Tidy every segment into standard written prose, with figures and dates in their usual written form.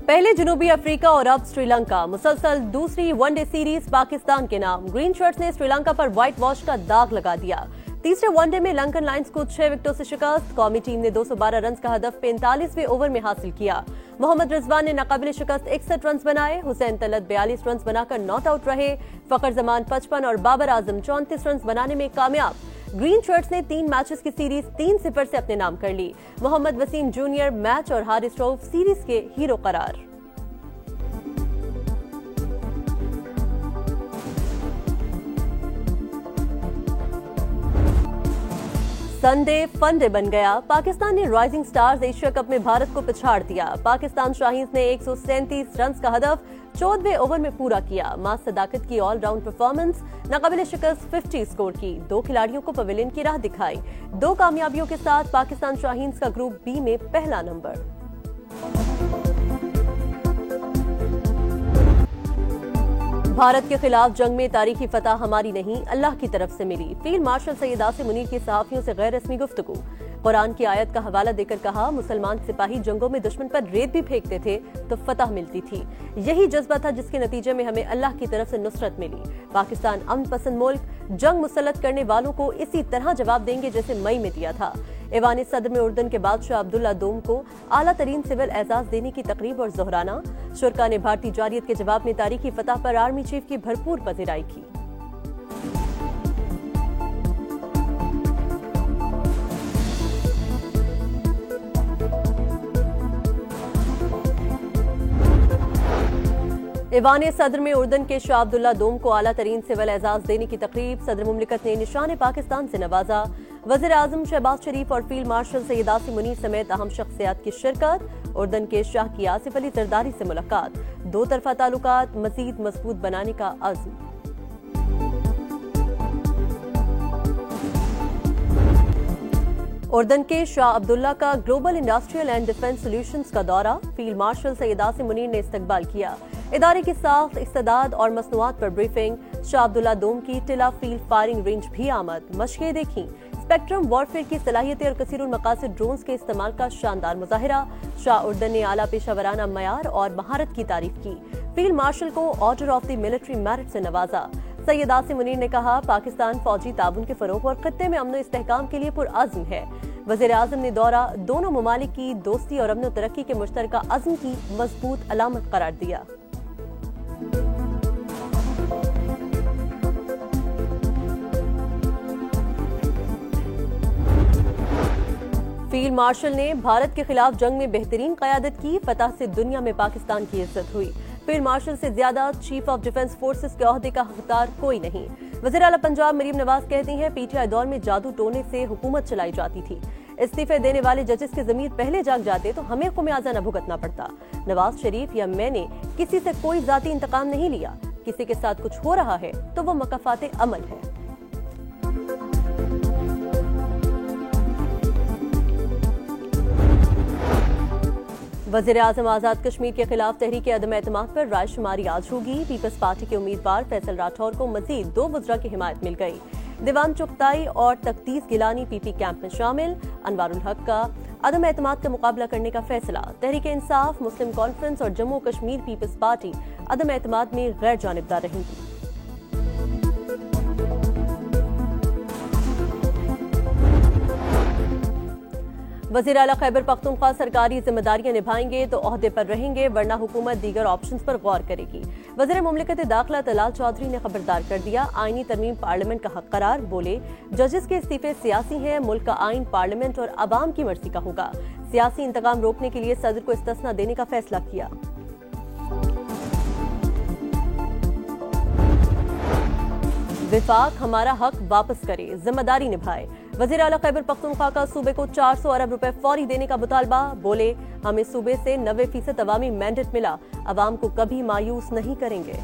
पहले जनूबी अफ्रीका और अब श्रीलंका। मुसलसल दूसरी वनडे सीरीज पाकिस्तान के नाम। ग्रीन शर्ट्स ने श्रीलंका पर व्हाइट वॉश का दाग लगा दिया। तीसरे वनडे में लंकन लायंस को 6 विकेटों से शिकस्त। कौमी टीम ने 212 रन का हदफ 45वें ओवर में हासिल किया। मोहम्मद रिजवान ने नाकाबिले शिकस्त 61 रन बनाए। हुसैन तलत 42 रन बनाकर नॉट आउट रहे। फखर जमान 55 और बाबर आजम 34 रन बनाने में कामयाब। ग्रीन शर्ट्स ने 3 मैचेस की सीरीज 3-0 से अपने नाम कर ली। मोहम्मद वसीम जूनियर मैच और हारिस रऊफ सीरीज के हीरो करार। संडे फनडे बन गया। पाकिस्तान ने राइजिंग स्टार्स एशिया कप में भारत को पिछाड़ दिया। पाकिस्तान शाहीन्स ने 137 रन का हदफ 14वें ओवर में पूरा किया। मास सदाकत की ऑलराउंड परफॉर्मेंस नाकाबिले शिकस्त 50 स्कोर की। 2 खिलाड़ियों को पवेलियन की राह दिखाई। 2 कामयाबियों के साथ पाकिस्तान शाहीन्स का ग्रुप बी में पहला नंबर। भारत के खिलाफ जंग में तारीखी फतह हमारी नहीं, अल्लाह की तरफ से मिली। फील्ड मार्शल सैयद आसिम मुनीर की सहाफियों से गैर रस्मी गुफ्तगू। कुरान की आयत का हवाला देकर कहा, मुसलमान सिपाही जंगों में दुश्मन पर रेत भी फेंकते थे तो फतह मिलती थी। यही जज्बा था जिसके नतीजे में हमें अल्लाह की तरफ से नुसरत मिली। पाकिस्तान अमन पसंद मुल्क, जंग मुसल्लत करने वालों को इसी तरह जवाब देंगे जैसे मई में दिया था। ऐवान सदर में उर्दन के बादशाह अब्दुल्ला दोम को आला तरीन सिविल एजाज देने की तकरीब और जोहराना। शुरका ने भारतीय जारियत के जवाब में तारीखी फतह पर आर्मी चीफ की भरपूर पजीराई की। ऐवान सदर में उर्दन के शाह अब्दुल्ला दोम को आला तरीन सिविल एजाज देने की तकरीब। सदर मुमलिकत ने निशान पाकिस्तान से नवाजा। वज़ीर आज़म शहबाज शरीफ और फील्ड मार्शल सैयद आसिम मुनीर समेत अहम शख्सियात की शिरकत। उर्दन के शाह की आसिफ अली जरदारी से मुलाकात। 2 तरफा ताल्लुकात मजीद मजबूत बनाने का अज़्म। उर्दन के शाह अब्दुल्ला का global industrial and defence solutions का दौरा। फील्ड मार्शल सैयद आसिम मुनीर ने इस्तकबाल किया। इदारे की साख्त, इस्तेदाद और मसनूआत पर ब्रीफिंग। शाह अब्दुल्ला दोम की टिला फील्ड फायरिंग रेंज भी आमद। मशक़ें देखी। स्पेक्ट्रम वॉरफेयर की सलाहियतें और कसीरुल मकासद ड्रोन्स के इस्तेमाल का शानदार मुजाहिरा। शाह उर्दन ने आला पेशावराना मयार और महारत की तारीफ की। फील्ड मार्शल को order of the military merit से नवाजा। सैयद आसिम मुनीर ने कहा, पाकिस्तान फौजी ताउन के फरोग और खत्ते में अमन इस्तेहकाम के लिए पुरअज़्म है। वज़ीर आज़म ने दौरा दोनों ममालिक की दोस्ती और अमन तरक्की के मुश्तरका अज़्म की मजबूत अलामत करार दिया। फील्ड मार्शल ने भारत के खिलाफ जंग में बेहतरीन क़यादत की। फतह से दुनिया में पाकिस्तान की इज्जत हुई। फील्ड मार्शल से ज्यादा चीफ ऑफ डिफेंस फोर्सेस के ओहदे का हकदार कोई नहीं। वज़ीर आला पंजाब मरीम नवाज कहती हैं, पीटीआई दौर में जादू टोने से हुकूमत चलाई जाती थी। इस्तीफे देने वाले जजेस के ज़मीर पहले जाग जाते तो हमें ख़ुमियाजा न भुगतना पड़ता। नवाज शरीफ या मैंने किसी से कोई जाती इंतकाम नहीं लिया। किसी के साथ कुछ हो रहा है तो वो मकाफाते अमल है। वज़ीर आज़म आज़ाद कश्मीर के खिलाफ तहरीक अदम एतमाद पर रायशुमारी आज होगी। पीपल्स पार्टी के उम्मीदवार फैसल राठौर को मजीद 2 वज़रा की हिमायत मिल गई। दीवान चुगताई और तकदीस गिलानी पीपी कैंप में शामिल। अनवारुल हक का अदम एतमाद का मुकाबला करने का फैसला। तहरीक इंसाफ, मुस्लिम कॉन्फ्रेंस और जम्मू कश्मीर पीपल्स पार्टी अदम एतमाद में गैर जानिबदार रहेंगी। वज़ीर आला खैबर पख्तूनख्वा सरकारी जिम्मेदारियां निभाएंगे तो ओहदे पर रहेंगे, वरना हुकूमत दीगर ऑप्शंस पर गौर करेगी। वज़ीर मुमलिकत दाखिला तलाल चौधरी ने खबरदार कर दिया, आईनी तरमीम पार्लियामेंट का हक करार। बोले, जजेस के इस्तीफे सियासी हैं, मुल्क का आइन पार्लियामेंट और अवाम की मर्जी का होगा। सियासी इंतकाम रोकने के लिए सदर को इस्तिस्ना देने का फैसला किया। विफाक हमारा हक वापस करे, जिम्मेदारी निभाए। वज़ीर आला खैबर पख्तूनख्वा का सूबे को 400 अरब रुपए फौरी देने का मुतालबा। बोले, हमें सूबे से 90% अवामी मैंडेट मिला, अवाम को कभी मायूस नहीं करेंगे।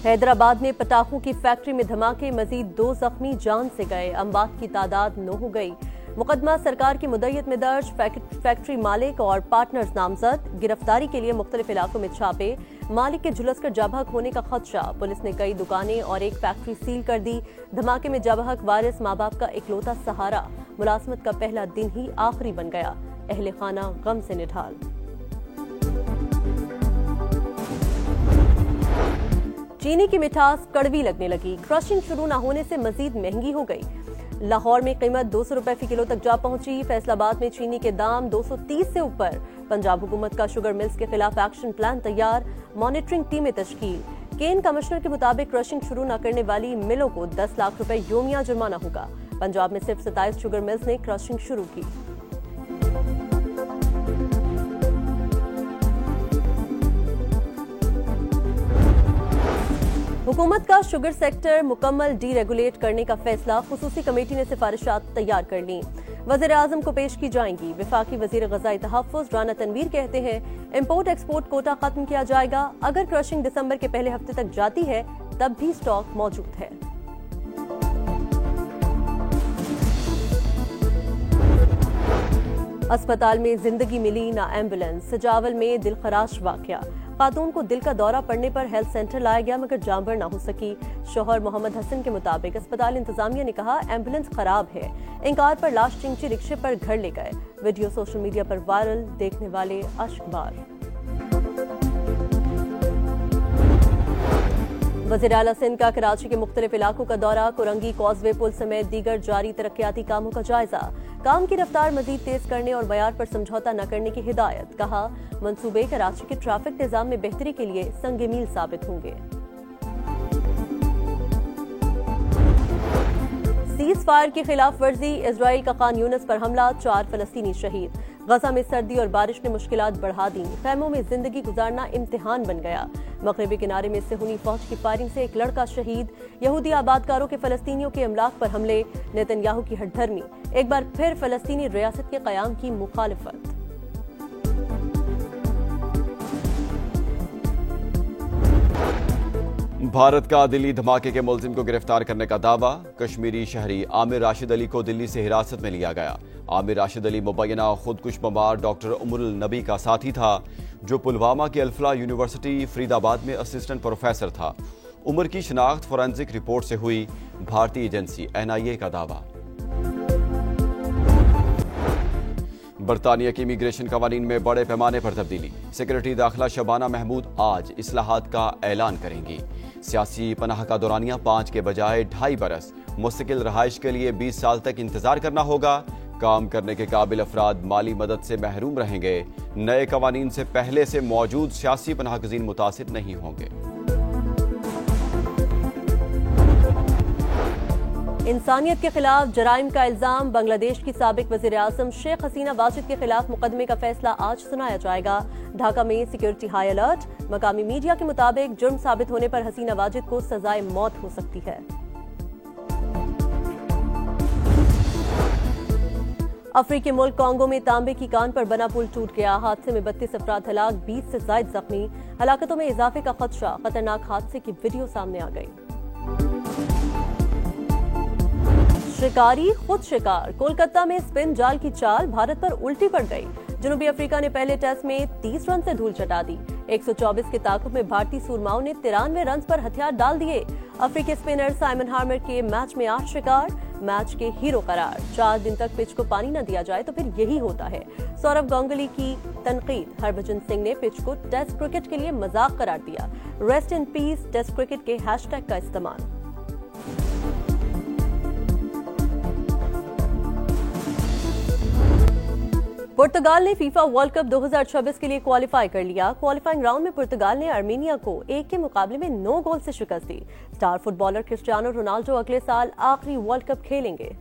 हैदराबाद में पटाखों की फैक्ट्री में धमाके, मजीद 2 जख्मी जान से गए। अमवात की तादाद 9 हो गई। मुकदमा सरकार की मुद्दत में दर्ज। फैक्ट्री मालिक और पार्टनर्स नामजद। गिरफ्तारी के लिए मुख्तलिफ इलाकों में छापे। मालिक के झुलसकर जाबहक होने का खदशा। पुलिस ने कई दुकानें और एक फैक्ट्री सील कर दी। धमाके में जाबहक वारिस माँ बाप का इकलौता सहारा। मुलाजमत का पहला दिन ही आखिरी बन गया। अहले खाना गम से निढाल। चीनी की मिठास कड़वी लगने लगी। क्रशिंग शुरू न होने से मजीद महंगी हो गई। लाहौर में कीमत 200 रुपए फी किलो तक जा पहुंची। फैसलाबाद में चीनी के दाम 230 से ऊपर। पंजाब हुकूमत का शुगर मिल्स के खिलाफ एक्शन प्लान तैयार। मॉनिटरिंग टीमें तश्कील। केन कमिश्नर के मुताबिक क्रशिंग शुरू न करने वाली मिलों को 10 लाख रुपए योमिया जुर्माना होगा। पंजाब में सिर्फ 27 शुगर मिल्स ने क्रशिंग शुरू की। हुकूमत का शुगर सेक्टर मुकम्मल डीरेगुलेट करने का फैसला। खुसूसी कमेटी ने सिफारिशात तैयार कर ली, वज़ीर आज़म को पेश की जाएंगी। वफाकी वज़ीर ग़ज़ाई तहफ़्फ़ुज़ राना तनवीर कहते हैं इम्पोर्ट एक्सपोर्ट कोटा खत्म किया जाएगा। अगर क्रशिंग दिसंबर के पहले हफ्ते तक जाती है तब भी स्टॉक मौजूद है। अस्पताल में जिंदगी मिली ना एम्बुलेंस। सजावल में दिलखराश वाकया। खातून को दिल का दौरा पड़ने पर हेल्थ सेंटर लाया गया मगर जानबर ना हो सकी। शौहर मोहम्मद हसन के मुताबिक अस्पताल इंतजामिया ने कहा एम्बुलेंस खराब है। इंकार पर लाश चिंची रिक्शे पर घर ले गए। वीडियो सोशल मीडिया पर वायरल, देखने वाले अश्कबार। वज़ीर आला सिंध का कराची के मुख्तलिफ इलाकों का दौरा। कुरंगी कॉजवे पुल समेत दीगर जारी तरक्याती कामों का जायजा। काम की रफ्तार मजीद तेज करने और मयार पर समझौता न करने की हिदायत। कहा मंसूबे कराची के ट्रैफिक निजाम में बेहतरी के लिए संग मील साबित होंगे। सीज फायर की खिलाफ वर्जी। इजराइल का खान यूनिस पर हमला, 4 फलस्तीनी शहीद। गजा में सर्दी और बारिश ने मुश्किलात बढ़ा दी। खैमों में जिंदगी गुजारना इम्तिहान बन गया। मगरबी किनारे में सिहुनी फौज की फायरिंग से एक लड़का शहीद। यहूदी आबादकारों के फलस्तीनियों के अमलाक पर हमले। नेतन्याहू की हठधर्मी। एक बार फिर फलस्तीनी रियासत के कयाम की मुखालिफत। भारत का दिल्ली धमाके के मुलजिम को गिरफ्तार करने का दावा। कश्मीरी शहरी आमिर राशिद अली को दिल्ली से हिरासत में लिया गया। आमिर राशिद अली मुबैना खुदकुश बमबार डॉक्टर उमरुल नबी का साथी था जो पुलवामा की अल्फला यूनिवर्सिटी फरीदाबाद में असिस्टेंट प्रोफेसर था। उमर की शनाख्त फोरेंसिक रिपोर्ट से हुई। भारतीय एजेंसी NIA का दावा। बरतानिया की इमिग्रेशन कवानीन में बड़े पैमाने पर तब्दीली। सेक्रेटरी दाखिला शबाना महमूद आज इस्लाहात का ऐलान करेंगी। सियासी पनाह का दौरानिया 5 के बजाय 2.5 बरस। मुस्तकिल रहाइश के लिए 20 साल तक इंतजार करना होगा। काम करने के काबिल अफराद माली मदद से महरूम रहेंगे। नए कवानीन से पहले से मौजूद सियासी पनाहगजीन मुतासिर नहीं होंगे। इंसानियत के खिलाफ जराइम का इल्जाम। बांग्लादेश की साबिक वज़ीर आज़म शेख हसीना वाजिद के खिलाफ मुकदमे का फैसला आज सुनाया जाएगा। ढाका में सिक्योरिटी हाई अलर्ट। मकामी मीडिया के मुताबिक जुर्म साबित होने पर हसीना वाजिद को सजाए मौत हो सकती है। अफ्रीकी मुल्क कांगो में तांबे की कान पर बना पुल टूट गया। हादसे में 32 अफराद हलाक, 20 से ज्यादा जख्मी। हलाकतों में इजाफे का खदशा। खतरनाक हादसे की वीडियो सामने आ गई। शिकारी खुद शिकार। कोलकाता में स्पिन जाल की चाल भारत पर उल्टी पड़ गई। जनूबी अफ्रीका ने पहले टेस्ट में 30 रन से धूल चटा दी। 124 के ताकुब में भारतीय सूरमाओं ने 93 रन पर हथियार डाल दिए। अफ्रीकी स्पिनर साइमन हार्मर के मैच में 8 शिकार, मैच के हीरो करार। 4 दिन तक पिच को पानी न दिया जाए तो फिर यही होता है। सौरव गांगुली की तनकीद। हरभजन सिंह ने पिच को टेस्ट क्रिकेट के लिए मजाक करार दिया। Rest in peace test cricket के हैशटैग का इस्तेमाल। पुर्तगाल ने फीफा वर्ल्ड कप 2026 के लिए क्वालिफाई कर लिया। क्वालिफाइंग राउंड में पुर्तगाल ने आर्मेनिया को 1 के मुकाबले में 9 गोल से शिकस्त दी। स्टार फुटबॉलर क्रिस्टियानो रोनाल्डो अगले साल आखिरी वर्ल्ड कप खेलेंगे।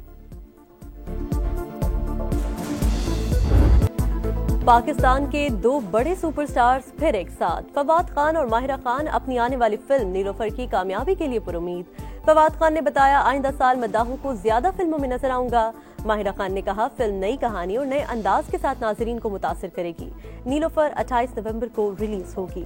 पाकिस्तान के 2 बड़े सुपरस्टार्स फिर एक साथ। फवाद खान और माहिरा खान अपनी आने वाली फिल्म नीलोफर की कामयाबी के लिए पुरुमीद। फवाद खान ने बताया आइंदा साल मद्दाहों को ज्यादा फिल्मों में नजर आऊंगा। माहिरा खान ने कहा फिल्म नई कहानी और नए अंदाज के साथ नाजरीन को मुतासिर करेगी। नीलोफर 28 नवंबर को रिलीज होगी।